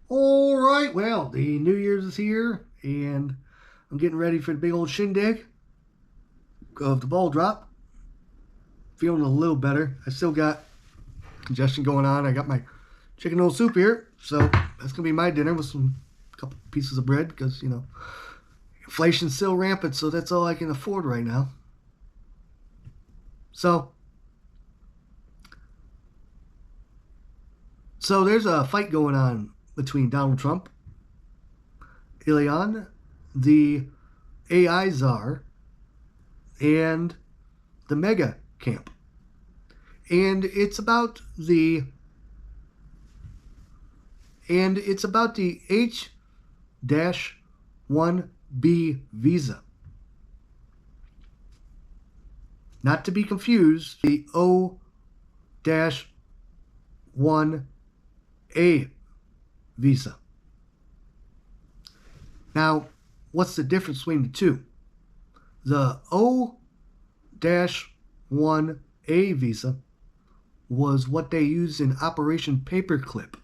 All right, well, the New Year's is here, and I'm getting ready for the big old shindig of the ball drop. Feeling a little better. I still got congestion going on. I got my chicken noodle soup here, so that's gonna be my dinner with some couple pieces of bread because inflation's still rampant, so that's all I can afford right now. So, so there's a fight going on between Donald Trump, Elon, the AI czar, and the mega camp. And it's about the H-1B visa. Not to be confused, the O-1A visa. Now, what's the difference between the two? The O-1A visa was what they used in Operation Paperclip.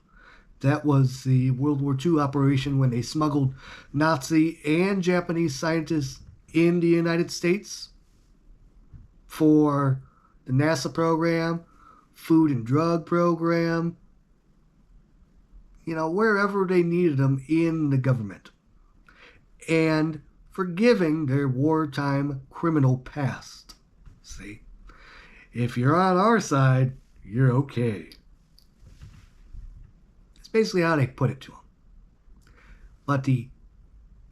That was the World War II operation when they smuggled Nazi and Japanese scientists in the United States for the NASA program, food and drug program, wherever they needed them in the government, and forgiving their wartime criminal past. See, if you're on our side, you're okay. It's basically how they put it to them. But the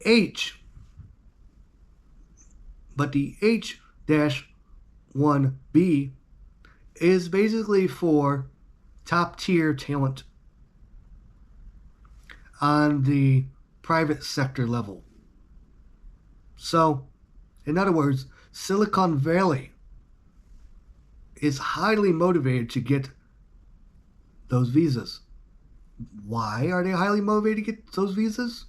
H, but the H-1B is basically for top tier talent on the private sector level. So, in other words, Silicon Valley is highly motivated to get those visas. Why are they highly motivated to get those visas?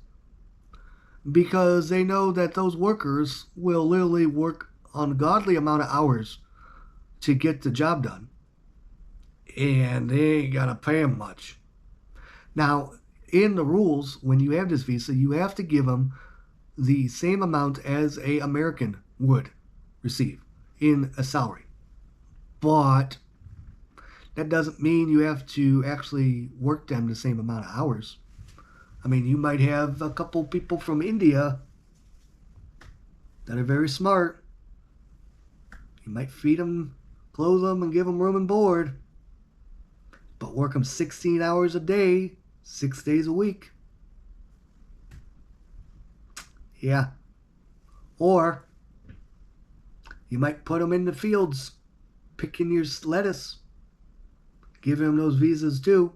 Because they know that those workers will literally work an ungodly amount of hours to get the job done, and they ain't gonna pay them much. Now, in the rules, when you have this visa, you have to give them the same amount as a American would receive in a salary. But that doesn't mean you have to actually work them the same amount of hours. I mean, you might have a couple people from India that are very smart. You might feed them, clothe them, and give them room and board, but work them 16 hours a day, 6 days a week. Yeah. Or you might put them in the fields picking your lettuce, give them those visas too,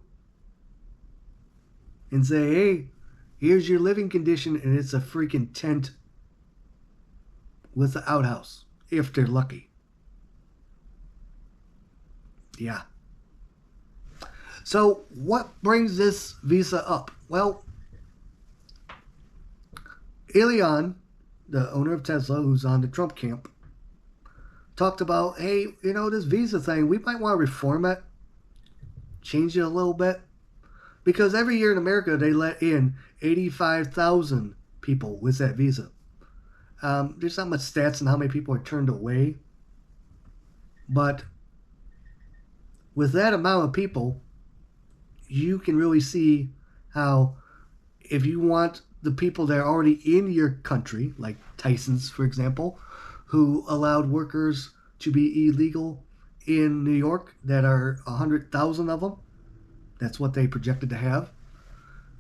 and say, hey, here's your living condition, and it's a freaking tent with an outhouse, if they're lucky. Yeah. So what brings this visa up? Well, Elon, the owner of Tesla, who's on the Trump camp, talked about, hey, this visa thing, we might want to reform it, change it a little bit. Because every year in America, they let in 85,000 people with that visa. There's not much stats on how many people are turned away. But with that amount of people, you can really see how if you want the people that are already in your country, like Tyson's, for example, who allowed workers to be illegal in New York, that are 100,000 of them. That's what they projected to have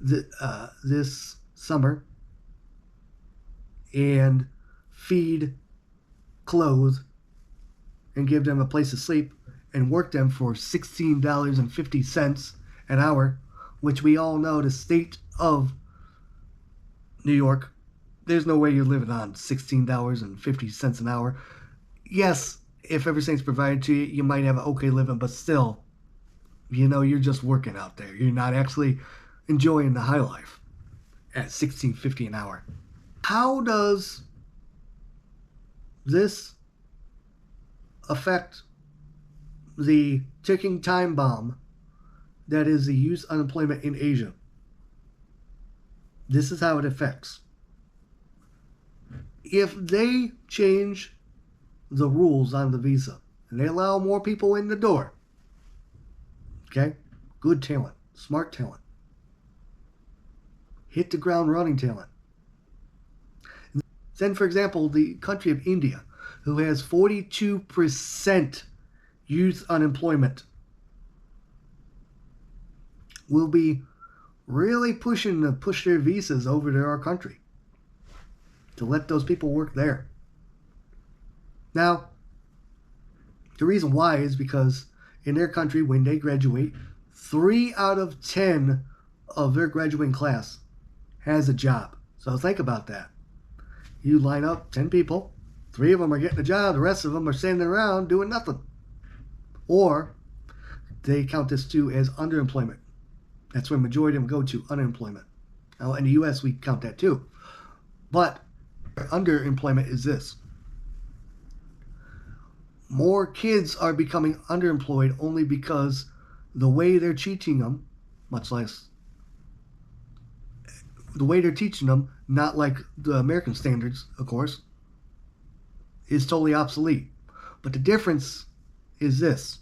this summer. And feed, clothe, and give them a place to sleep, and work them for $16.50 an hour, which we all know the state of New York, there's no way you're living on $16.50 an hour. Yes, if everything's provided to you, you might have an okay living, but still, you're just working out there. You're not actually enjoying the high life at $16.50 an hour. How does this affect the ticking time bomb that is the youth unemployment in Asia? This is how it affects. If they change the rules on the visa and they allow more people in the door, okay, good talent, smart talent, hit the ground running talent. Then, for example, the country of India, who has 42% youth unemployment, will be really pushing to push their visas over to our country to let those people work there. Now, the reason why is because in their country, when they graduate, 3 out of 10 of their graduating class has a job. So think about that. You line up 10 people, 3 of them are getting a job, the rest of them are standing around doing nothing. Or they count this too as underemployment. That's where the majority of them go to, unemployment. Now, in the U.S., we count that too. But underemployment is this. More kids are becoming underemployed only because the way they're teaching them, much less the way they're teaching them, not like the American standards, of course, is totally obsolete. But the difference is this.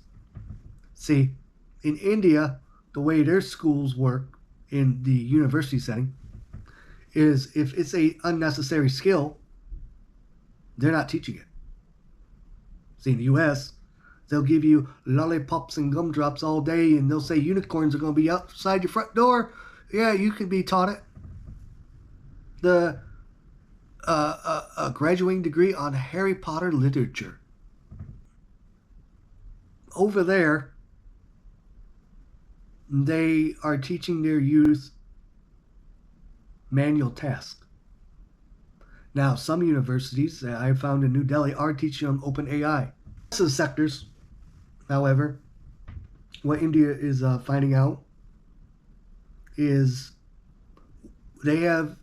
See, in India, the way their schools work in the university setting is if it's a unnecessary skill, they're not teaching it. See, in the U.S., they'll give you lollipops and gumdrops all day, and they'll say unicorns are going to be outside your front door. Yeah, you can be taught it. A graduating degree on Harry Potter literature. Over there, they are teaching their youth manual tasks. Now, some universities that I found in New Delhi are teaching them open AI. Some sectors, however, what India is finding out is they have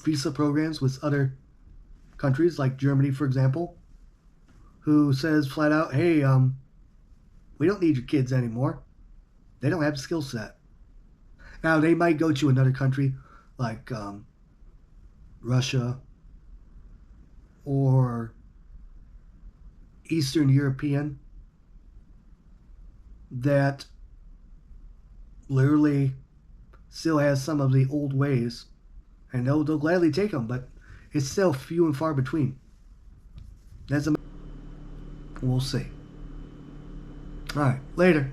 visa programs with other countries, like Germany, for example, who says flat out, hey, we don't need your kids anymore. They don't have the skill set. Now, they might go to another country like Russia or Eastern European that literally still has some of the old ways, and they'll gladly take them, but it's still few and far between. We'll see. All right, later.